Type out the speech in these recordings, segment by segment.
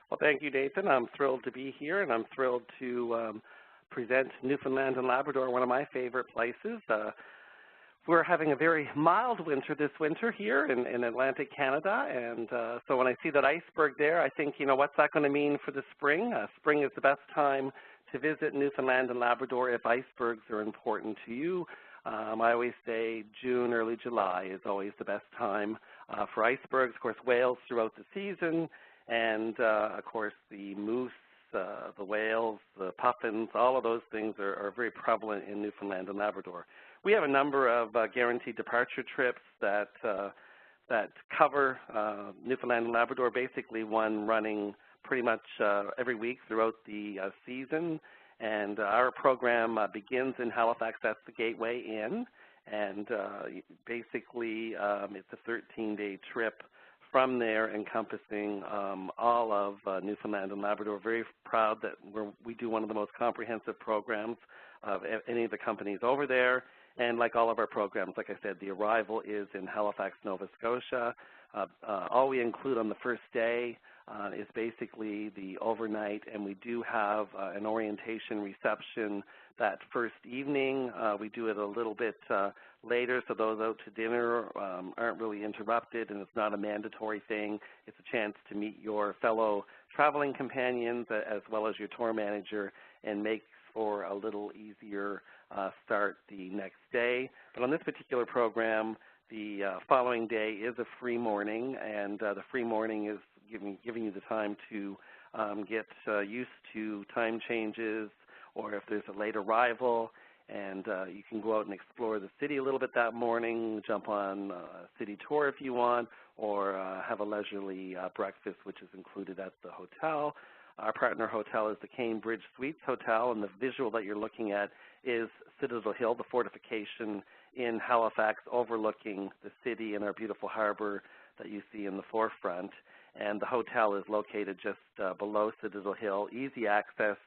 Well, thank you, Nathan. I'm thrilled to be here, and I'm thrilled to present Newfoundland and Labrador, one of my favorite places. We're having a very mild winter this winter here in Atlantic Canada, and so when I see that iceberg there, I think, what's that going to mean for the spring? Spring is the best time to visit Newfoundland and Labrador if icebergs are important to you. I always say June, early July is always the best time for icebergs. Of course, whales throughout the season, and of course the moose, the whales, the puffins, all of those things are very prevalent in Newfoundland and Labrador. We have a number of guaranteed departure trips that cover Newfoundland and Labrador, basically one running pretty much every week throughout the season. And our program begins in Halifax. That's the gateway in. And basically it's a 13-day trip from there, encompassing all of Newfoundland and Labrador. Very proud that we do one of the most comprehensive programs of any of the companies over there. And like all of our programs, like I said, the arrival is in Halifax, Nova Scotia. All we include on the first day is basically the overnight, and we do have an orientation reception that first evening. We do it a little bit later, so those out to dinner aren't really interrupted, and it's not a mandatory thing. It's a chance to meet your fellow traveling companions as well as your tour manager, and makes for a little easier start the next day. But on this particular program, the following day is a free morning, and the free morning is giving you the time to get used to time changes, or if there's a late arrival, and you can go out and explore the city a little bit that morning, jump on a city tour if you want, or have a leisurely breakfast, which is included at the hotel. Our partner hotel is the Cambridge Suites Hotel, and the visual that you're looking at is Citadel Hill, the fortification in Halifax overlooking the city and our beautiful harbor that you see in the forefront. And the hotel is located just below Citadel Hill, easy access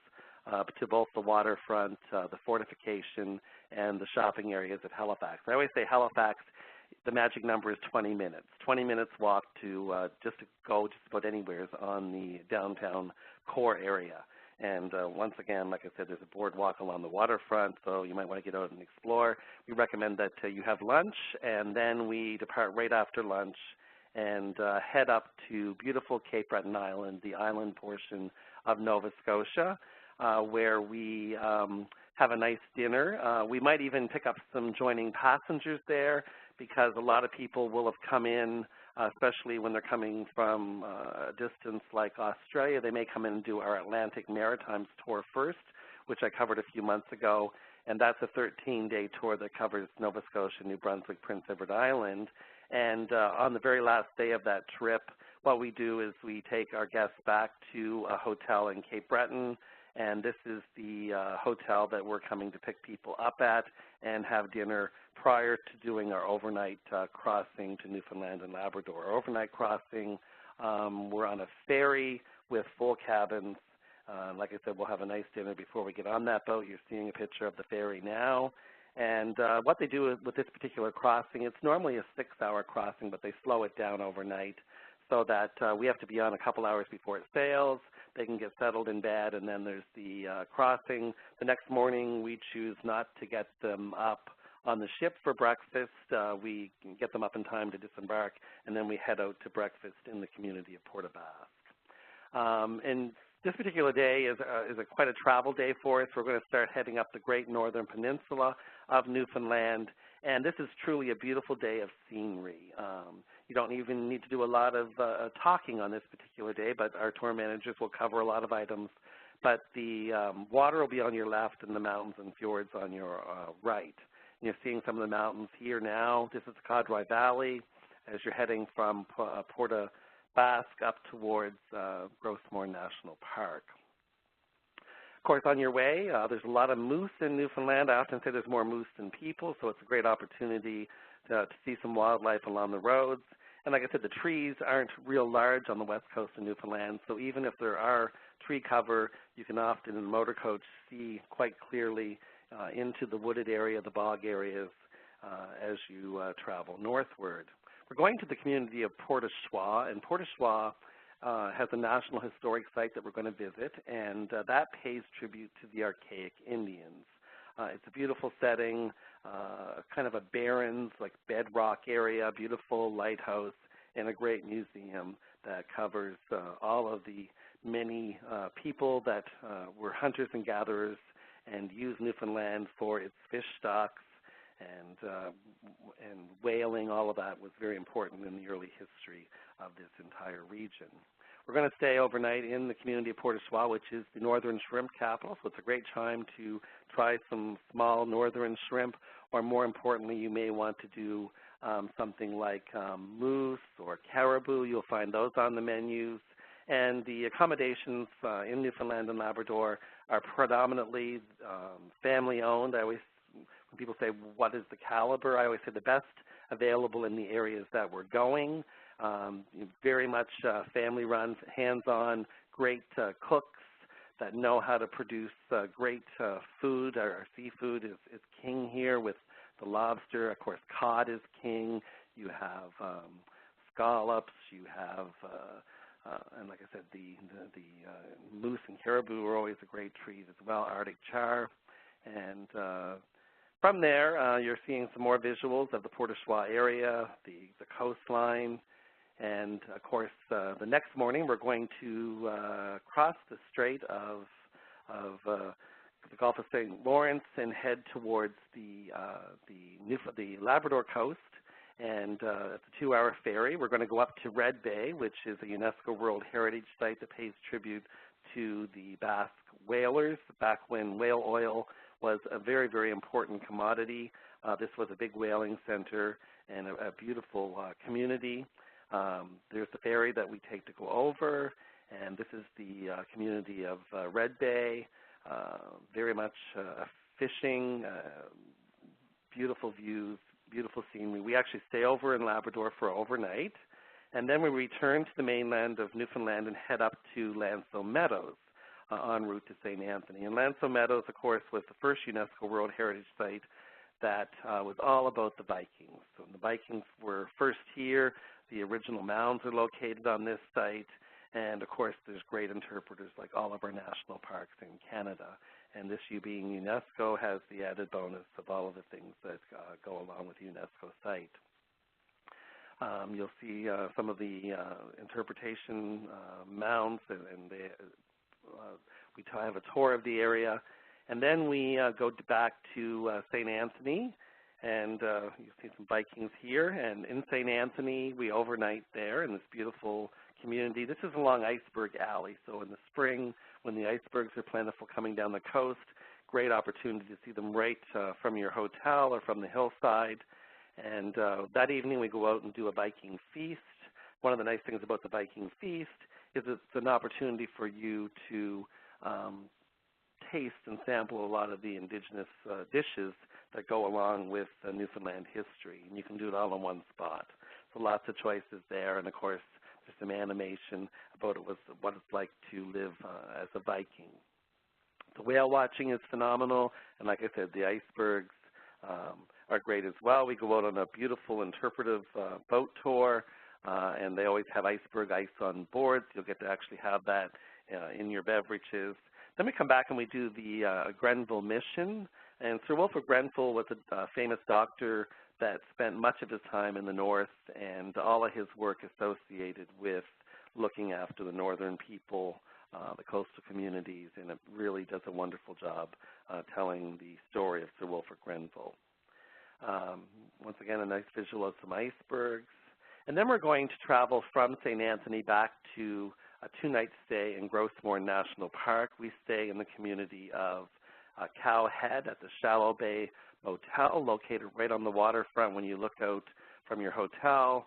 to both the waterfront, the fortification, and the shopping areas of Halifax. I always say Halifax, the magic number is 20 minutes. 20 minutes walk to just go just about anywhere on the downtown core area. And once again, like I said, there's a boardwalk along the waterfront, so you might want to get out and explore. We recommend that you have lunch, and then we depart right after lunch and head up to beautiful Cape Breton Island, the island portion of Nova Scotia, where we have a nice dinner. We might even pick up some joining passengers there, because a lot of people will have come in, especially when they're coming from a distance like Australia. They may come in and do our Atlantic Maritimes tour first, which I covered a few months ago, and that's a 13-day tour that covers Nova Scotia, New Brunswick, Prince Edward Island. And on the very last day of that trip, what we do is we take our guests back to a hotel in Cape Breton, and this is the hotel that we're coming to pick people up at and have dinner prior to doing our overnight crossing to Newfoundland and Labrador. Our overnight crossing, we're on a ferry with full cabins. Like I said, we'll have a nice dinner before we get on that boat. You're seeing a picture of the ferry now. And what they do with this particular crossing, it's normally a 6-hour crossing, but they slow it down overnight so that we have to be on a couple hours before it sails. They can get settled in bed, and then there's the crossing. The next morning, we choose not to get them up on the ship for breakfast. We can get them up in time to disembark, and then we head out to breakfast in the community of Port-aux-Basque. And this particular day is quite a travel day for us. We're going to start heading up the Great Northern Peninsula of Newfoundland, and this is truly a beautiful day of scenery. You don't even need to do a lot of talking on this particular day, but our tour managers will cover a lot of items. But the water will be on your left and the mountains and fjords on your right. And you're seeing some of the mountains here now. This is the Caudroy Valley as you're heading from Port-aux-Basque up towards Grossmore National Park. Of course, on your way, there's a lot of moose in Newfoundland. I often say there's more moose than people, so it's a great opportunity to see some wildlife along the roads. And like I said, the trees aren't real large on the west coast of Newfoundland, so even if there are tree cover, you can often in the motor coach see quite clearly into the wooded area, the bog areas, as you travel northward. We're going to the community of Port-aux-Choix, and Port-aux-Choix has a National Historic Site that we're going to visit, and that pays tribute to the archaic Indians. It's a beautiful setting, kind of a barrens, like bedrock area, beautiful lighthouse, and a great museum that covers all of the many people that were hunters and gatherers and used Newfoundland for its fish stocks and whaling. All of that was very important in the early history of this entire region. We're going to stay overnight in the community of Port au Choix, which is the northern shrimp capital, so it's a great time to try some small northern shrimp, or more importantly, you may want to do something like moose or caribou. You'll find those on the menus. And the accommodations in Newfoundland and Labrador are predominantly family-owned. When people say, what is the caliber, I always say the best available in the areas that we're going. Very much family-run, hands-on, great cooks that know how to produce great food. Our seafood is king here with the lobster. Of course, cod is king. You have scallops. You have, and like I said, the moose and caribou are always a great treat as well, Arctic char. And from there, you're seeing some more visuals of the Port au Choix area, the coastline. And, of course, the next morning we're going to cross the Strait of the Gulf of St. Lawrence and head towards the Labrador coast. And it's a 2-hour ferry. We're going to go up to Red Bay, which is a UNESCO World Heritage Site that pays tribute to the Basque whalers back when whale oil was a very, very important commodity. This was a big whaling center and a beautiful community. There's the ferry that we take to go over, and this is the community of Red Bay, very much fishing, beautiful views, beautiful scenery. We actually stay over in Labrador for overnight, and then we return to the mainland of Newfoundland and head up to Lanceau Meadows en route to St. Anthony. And Lanceau Meadows, of course, was the first UNESCO World Heritage Site that was all about the Vikings. So the Vikings were first here. The original mounds are located on this site, and of course there's great interpreters like all of our national parks in Canada. And this being UNESCO has the added bonus of all of the things that go along with UNESCO site. You'll see some of the interpretation mounds, and we have a tour of the area. And then we go back to St. Anthony, and you see some Vikings here. And in St. Anthony, we overnight there in this beautiful community. This is along Iceberg Alley, so in the spring when the icebergs are plentiful coming down the coast, great opportunity to see them right from your hotel or from the hillside. And that evening we go out and do a Viking feast. One of the nice things about the Viking feast is it's an opportunity for you to taste and sample a lot of the indigenous dishes that go along with Newfoundland history, and you can do it all in one spot. So lots of choices there, and of course there's some animation about what it's like to live as a Viking. The whale watching is phenomenal, and like I said, the icebergs are great as well. We go out on a beautiful interpretive boat tour, and they always have iceberg ice on board, so you'll get to actually have that in your beverages. Then we come back and we do the Grenville mission. And Sir Wilfrid Grenville was a famous doctor that spent much of his time in the north, and all of his work associated with looking after the northern people, the coastal communities, and it really does a wonderful job telling the story of Sir Wilfrid Grenville. Once again, a nice visual of some icebergs. And then we're going to travel from St. Anthony back to a 2-night stay in Grossmore National Park. We stay in the community of Cow Head at the Shallow Bay Motel, located right on the waterfront. When you look out from your hotel,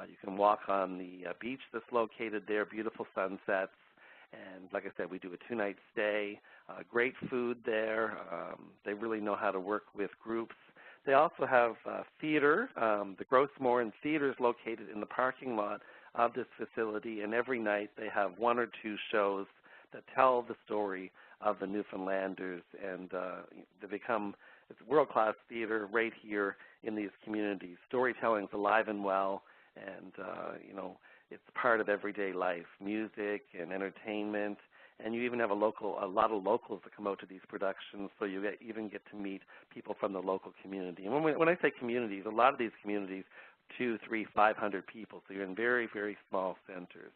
you can walk on the beach that's located there, beautiful sunsets. And like I said, we do a 2-night stay, great food there. They really know how to work with groups. They also have theater. The Grossmore Theater is located in the parking lot of this facility, and every night they have 1 or 2 shows that tell the story of the Newfoundlanders, and it's world-class theater right here in these communities. Storytelling is alive and well, and it's part of everyday life, music and entertainment, and you even have a lot of locals that come out to these productions, so you even get to meet people from the local community. And when I say communities, a lot of these communities, 200, 300, 500 people, so you're in very, very small centers.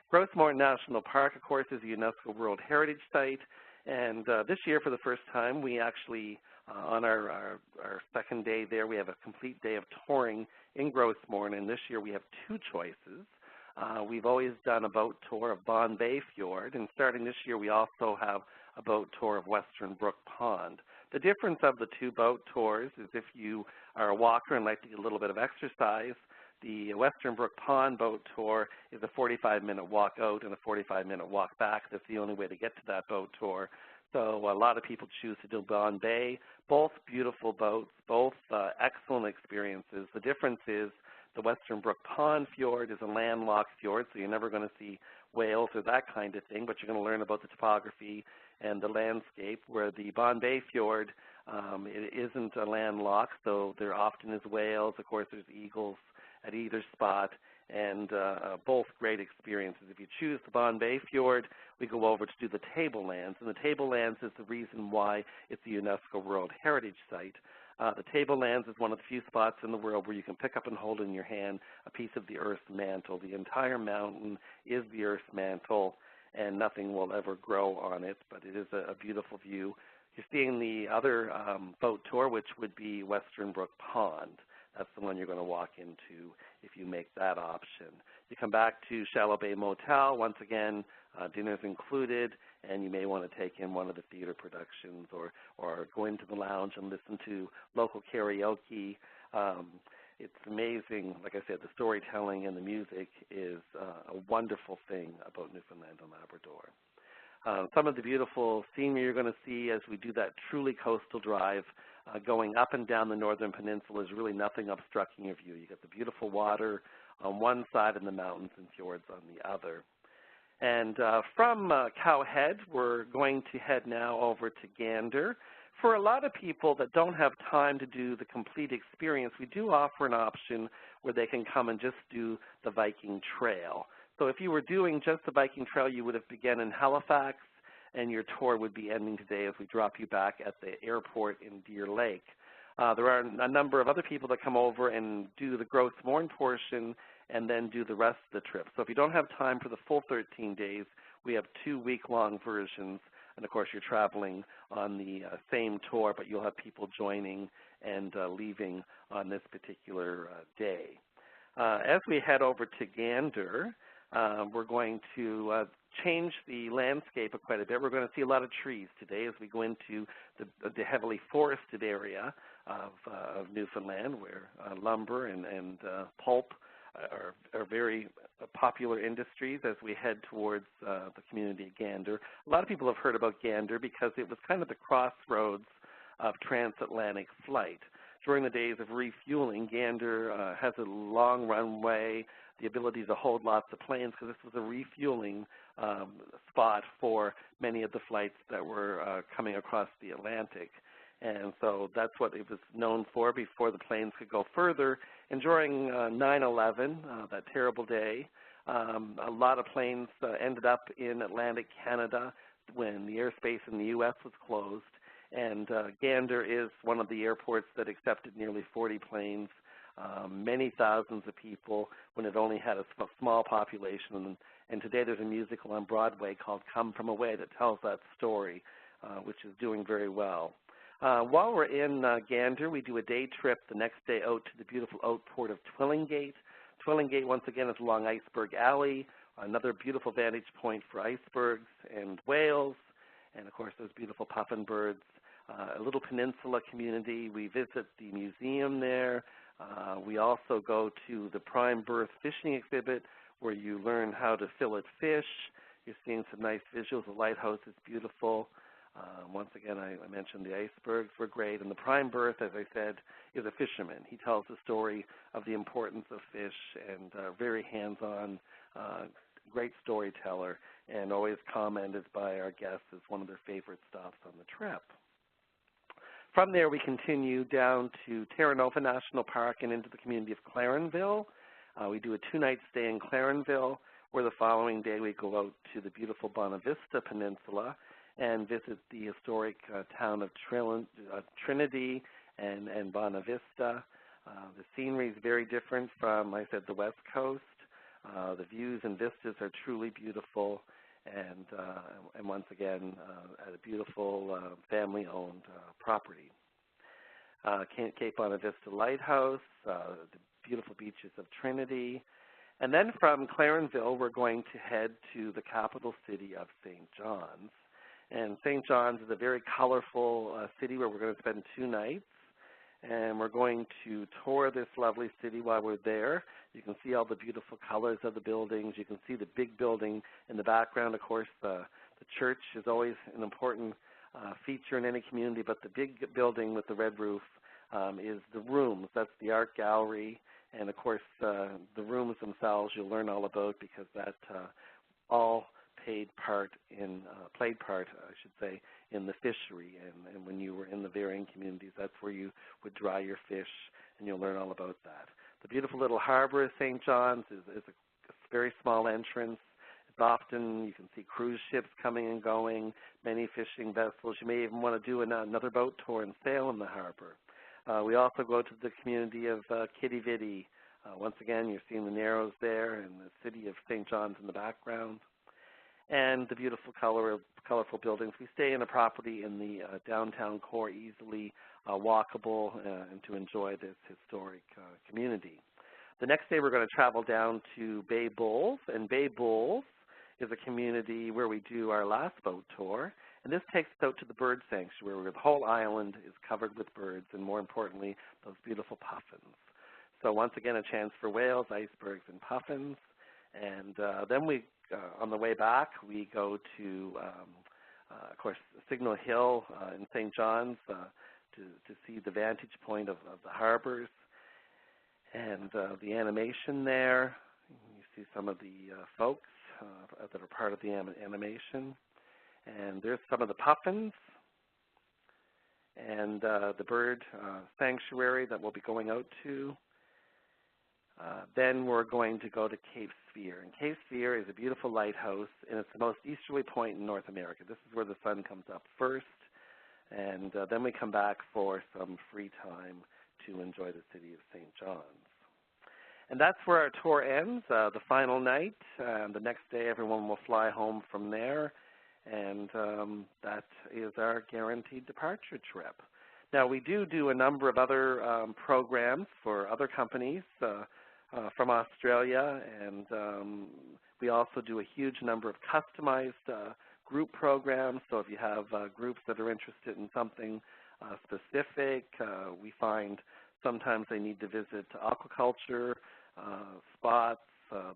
Grosse Morte National Park, of course, is a UNESCO World Heritage Site, and this year, for the first time, we actually, on our second day there, we have a complete day of touring in Grosse Morte, and this year we have two choices. We've always done a boat tour of Bon Bay Fjord, and starting this year we also have a boat tour of Western Brook Pond. The difference of the two boat tours is if you are a walker and like to get a little bit of exercise, the Western Brook Pond boat tour is a 45-minute walk out and a 45-minute walk back. That's the only way to get to that boat tour. So a lot of people choose to do Bon Bay. Both beautiful boats, both excellent experiences. The difference is the Western Brook Pond Fjord is a landlocked fjord, so you're never going to see whales or that kind of thing, but you're going to learn about the topography and the landscape, where the Bon Bay Fjord, it isn't a landlocked, so there often is whales. Of course, there's eagles at either spot, and both great experiences. If you choose the Bon Bay Fjord, we go over to do the Tablelands, and the Tablelands is the reason why it's a UNESCO World Heritage Site. The Tablelands is one of the few spots in the world where you can pick up and hold in your hand a piece of the Earth's mantle. The entire mountain is the Earth's mantle, and nothing will ever grow on it, but it is a beautiful view. You're seeing the other boat tour, which would be Western Brook Pond. That's the one you're going to walk into if you make that option. You come back to Shallow Bay Motel. Once again, dinner's included, and you may want to take in one of the theater productions or go into the lounge and listen to local karaoke. It's amazing. Like I said, the storytelling and the music is a wonderful thing about Newfoundland and Labrador. Some of the beautiful scenery you're going to see as we do that truly coastal drive going up and down the northern peninsula is really nothing obstructing your view. You got the beautiful water on one side and the mountains and fjords on the other. And from Cowhead, we're going to head now over to Gander. For a lot of people that don't have time to do the complete experience, we do offer an option where they can come and just do the Viking Trail. So if you were doing just the Viking Trail, you would have begun in Halifax, and your tour would be ending today as we drop you back at the airport in Deer Lake. There are a number of other people that come over and do the Grosse Morte portion and then do the rest of the trip. So if you don't have time for the full 13 days, we have 2 week-long versions. And, of course, you're traveling on the same tour, but you'll have people joining and leaving on this particular day. As we head over to Gander, we're going to change the landscape quite a bit. We're going to see a lot of trees today as we go into the heavily forested area of Newfoundland, where lumber and pulp are very popular industries as we head towards the community of Gander. A lot of people have heard about Gander because it was kind of the crossroads of transatlantic flight. During the days of refueling, Gander has a long runway, the ability to hold lots of planes, because this was a refueling spot for many of the flights that were coming across the Atlantic. And so that's what it was known for before the planes could go further. And during 9/11, that terrible day, a lot of planes ended up in Atlantic Canada when the airspace in the U.S. was closed. And Gander is one of the airports that accepted nearly 40 planes, many thousands of people when it only had a small population. And today there's a musical on Broadway called Come From Away that tells that story, which is doing very well. While we're in Gander, we do a day trip the next day out to the beautiful out port of Twillingate. Twillingate, once again, is along Iceberg Alley, another beautiful vantage point for icebergs and whales, and, of course, those beautiful puffin birds. A little peninsula community. We visit the museum there. We also go to the Prime Berth fishing exhibit where you learn how to fillet fish. You're seeing some nice visuals. The lighthouse is beautiful. Once again, I mentioned the icebergs were great. And the Prime Berth, as I said, is a fisherman. He tells the story of the importance of fish and very hands-on, great storyteller, and always commented by our guests as one of their favorite stops on the trip. From there, we continue down to Terra Nova National Park and into the community of Clarenville. We do a 2-night stay in Clarenville, where the following day we go out to the beautiful Bonavista Peninsula and visit the historic town of Trinity and Bonavista. The scenery is very different from, like I said, the West Coast. The views and vistas are truly beautiful, and once again, at a beautiful family-owned property. Cape Bonavista Lighthouse, the beautiful beaches of Trinity. And then from Clarenville, we're going to head to the capital city of St. John's. And St. John's is a very colorful city where we're going to spend 2 nights. And we're going to tour this lovely city while we're there. You can see all the beautiful colors of the buildings. You can see the big building in the background. Of course, the church is always an important feature in any community, but the big building with the red roof is the rooms. That's the art gallery. And, of course, the rooms themselves you'll learn all about because that all played part, I should say, in the fishery. And when you were in the varying communities, that's where you would dry your fish, and you'll learn all about that. The beautiful little harbor of St. John's is a very small entrance. It's often, you can see cruise ships coming and going, many fishing vessels. You may even want to do another boat tour and sail in the harbor. We also go to the community of Kitty Vitty. Once again, you're seeing the Narrows there and the city of St. John's in the background. And the beautiful colorful buildings. We stay in a property in the downtown core, easily walkable, and to enjoy this historic community. The next day we're going to travel down to Bay Bulls, and Bay Bulls is a community where we do our last boat tour. And this takes us out to the bird sanctuary where the whole island is covered with birds, and more importantly, those beautiful puffins. So once again, a chance for whales, icebergs, and puffins. And then we, on the way back, we go to, of course, Signal Hill in St. John's to see the vantage point of the harbors and the animation there. You see some of the folks that are part of the animation. And there's some of the puffins and the bird sanctuary that we'll be going out to. Then we're going to go to Cape Sphere. And Cape Sphere is a beautiful lighthouse, and it's the most easterly point in North America. This is where the sun comes up first. And then we come back for some free time to enjoy the city of St. John's. And that's where our tour ends, the final night. The next day, everyone will fly home from there. And that is our guaranteed departure trip. Now, we do a number of other programs for other companies from Australia, and we also do a huge number of customized group programs. So if you have groups that are interested in something specific, we find sometimes they need to visit aquaculture spots,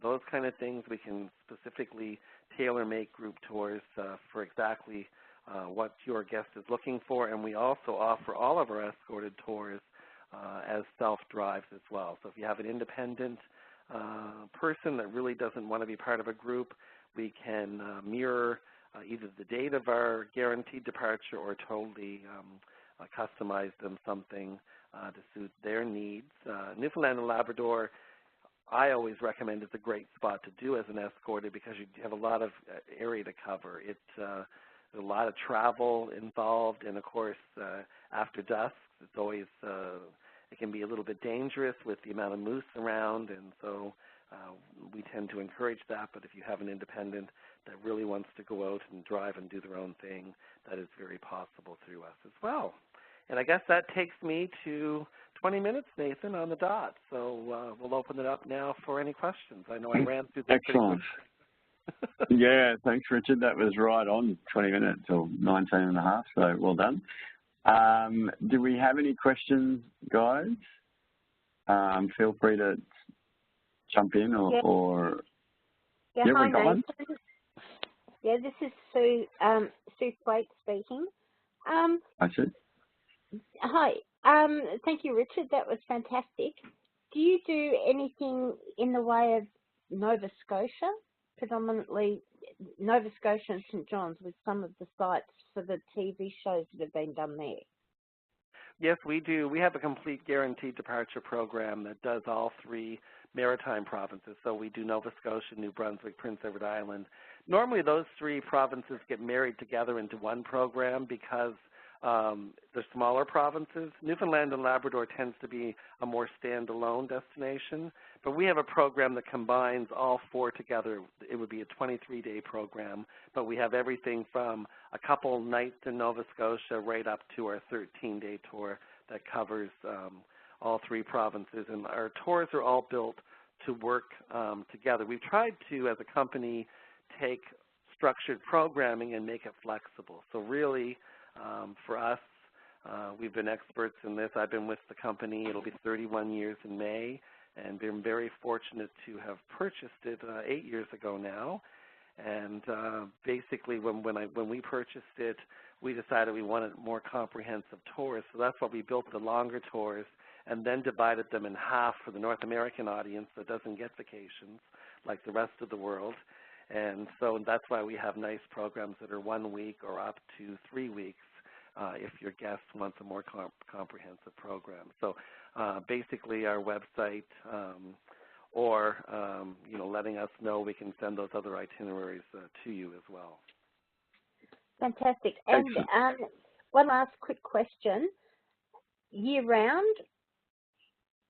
those kind of things. We can specifically tailor-make group tours for exactly what your guest is looking for, and we also offer all of our escorted tours as self-drives as well. So if you have an independent person that really doesn't want to be part of a group, we can mirror either the date of our guaranteed departure or totally customize them something to suit their needs. Newfoundland and Labrador, I always recommend it's a great spot to do as an escorted because you have a lot of area to cover. There's a lot of travel involved, and of course, after dusk, it's always it can be a little bit dangerous with the amount of moose around, and so we tend to encourage that. But if you have an independent that really wants to go out and drive and do their own thing, that is very possible through us as well. And I guess that takes me to 20 minutes, Nathan, on the dot. So we'll open it up now for any questions. I know I ran through that. Excellent. Yeah, thanks, Richard. That was right on 20 minutes or 19 and a half, so well done. Do we have any questions, guys? Feel free to jump in or yeah, we hi, got one? Yeah, this is Sue, Sue Flake speaking. Hi, Sue. Hi. Thank you, Richard. That was fantastic. Do you do anything in the way of Nova Scotia, predominantly Nova Scotia and St. John's, with some of the sites for the TV shows that have been done there? Yes, we do. We have a complete guaranteed departure program that does all three maritime provinces. So we do Nova Scotia, New Brunswick, Prince Edward Island. Normally those 3 provinces get married together into one program because they're smaller provinces. Newfoundland and Labrador tends to be a more standalone destination, but we have a program that combines all 4 together. It would be a 23-day program, but we have everything from a couple nights in Nova Scotia right up to our 13-day tour that covers all 3 provinces, and our tours are all built to work together. We've tried to, as a company, take structured programming and make it flexible. So really, for us, we've been experts in this. I've been with the company. It'll be 31 years in May, and been very fortunate to have purchased it 8 years ago now. And basically, when we purchased it, we decided we wanted more comprehensive tours. So that's why we built the longer tours and then divided them in half for the North American audience that doesn't get vacations like the rest of the world. And so that's why we have nice programs that are 1 week or up to 3 weeks if your guest wants a more comprehensive program. So basically our website or letting us know, we can send those other itineraries to you as well. Fantastic. And one last quick question. Year-round?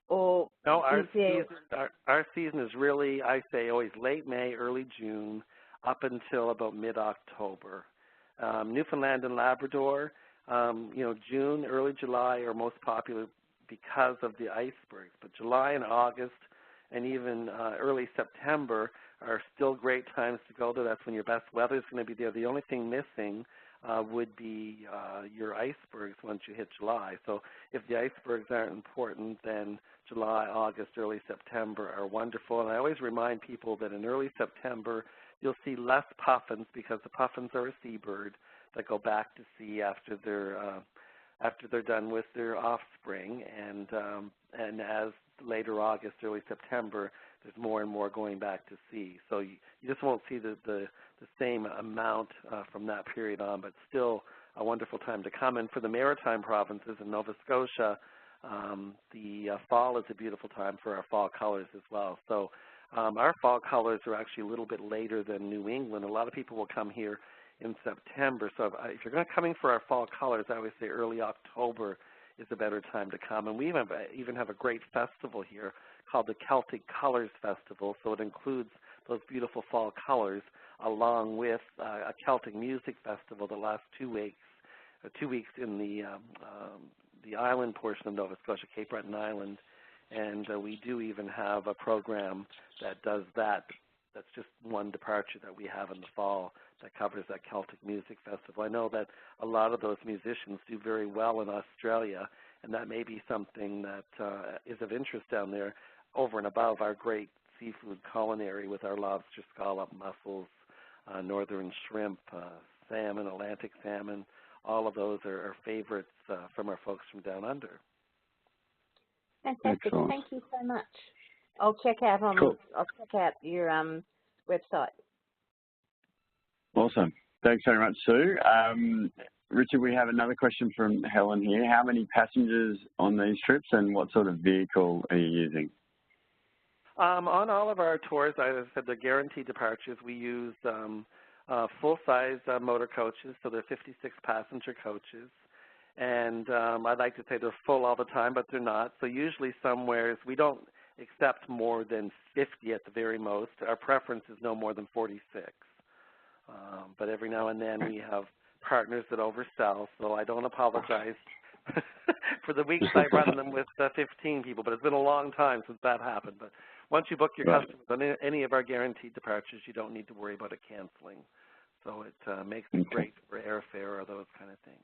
Or no, our season is really, I say, always late May, early June, up until about mid-October. Newfoundland and Labrador, June, early July are most popular because of the icebergs. But July and August and even early September are still great times to go there. That's when your best weather is going to be there. The only thing missing would be your icebergs once you hit July. So if the icebergs aren't important, then July, August, early September are wonderful. And I always remind people that in early September, you'll see less puffins because the puffins are a seabird that go back to sea after they're done with their offspring. And as later August, early September, there's more and more going back to sea. So you just won't see the same amount from that period on, but still a wonderful time to come. And for the maritime provinces in Nova Scotia, the fall is a beautiful time for our fall colors as well. So our fall colors are actually a little bit later than New England. A lot of people will come here in September. So if you're coming for our fall colors, I always say early October is a better time to come. And we even have a great festival here called the Celtic Colors Festival. So it includes those beautiful fall colors along with a Celtic music festival that lasts 2 weeks, 2 weeks in the island portion of Nova Scotia, Cape Breton Island. And we do even have a program that does that. That's just one departure that we have in the fall that covers that Celtic Music Festival. I know that a lot of those musicians do very well in Australia, and that may be something that is of interest down there over and above our great seafood culinary with our lobster, scallop, mussels, northern shrimp, salmon, Atlantic salmon. All of those are favorites from our folks from down under. Fantastic. Excellent. Thank you so much. I'll check out Cool. I'll check out your website. Awesome. Thanks very much, Sue. Richard, we have another question from Helen here. How many passengers on these trips, and what sort of vehicle are you using? On all of our tours, as I said, the guaranteed departures, we use full-size motor coaches, so they're 56-passenger coaches. And I'd like to say they're full all the time, but they're not. So usually somewhere, we don't accept more than 50 at the very most. Our preference is no more than 46. But every now and then we have partners that oversell, so I don't apologize for the weeks I run them with 15 people, but it's been a long time since that happened. But once you book your customers on any of our guaranteed departures, you don't need to worry about it canceling. So it makes it great for airfare or those kind of things.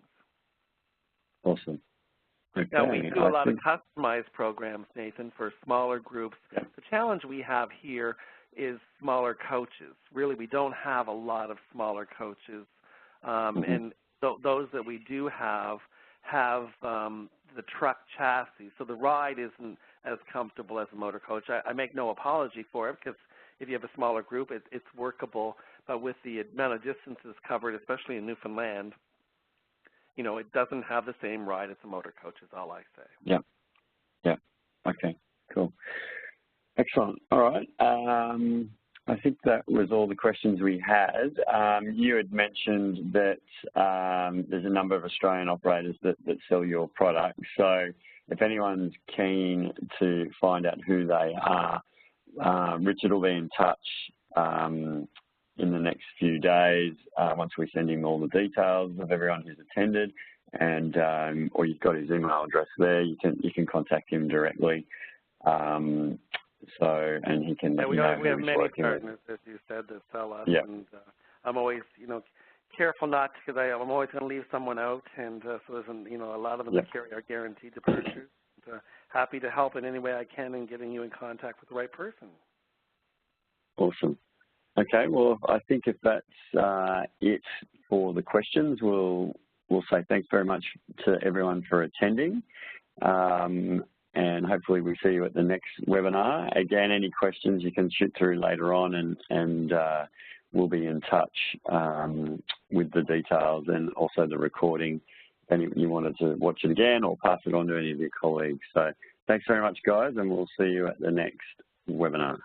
Awesome. Okay. Now, we do a lot of customized programs, Nathan, for smaller groups. Yeah. The challenge we have here is smaller coaches. Really, we don't have a lot of smaller coaches. And those that we do have the truck chassis. So the ride isn't as comfortable as a motor coach. I make no apology for it, because if you have a smaller group, it's workable. But with the amount of distances covered, especially in Newfoundland, it doesn't have the same ride as a motor coach, is all I say. Yeah. Yeah. Okay, cool. Excellent. All right. I think that was all the questions we had. You had mentioned that there's a number of Australian operators that sell your product. So if anyone's keen to find out who they are, Richard will be in touch in the next few days once we send him all the details of everyone who's attended, and or you've got his email address there. You can contact him directly. And he can. Yeah, we have many partners, as you said, that sell us, and I'm always, careful not to, because I'm always going to leave someone out, and so there's, a lot of them that carry our guaranteed departures. Happy to help in any way I can in getting you in contact with the right person. Awesome. Okay, well, I think if that's it for the questions, we'll say thanks very much to everyone for attending. And hopefully we see you at the next webinar. Again, any questions you can shoot through later on, and we'll be in touch with the details and also the recording if you wanted to watch it again or pass it on to any of your colleagues. So thanks very much, guys, and we'll see you at the next webinar.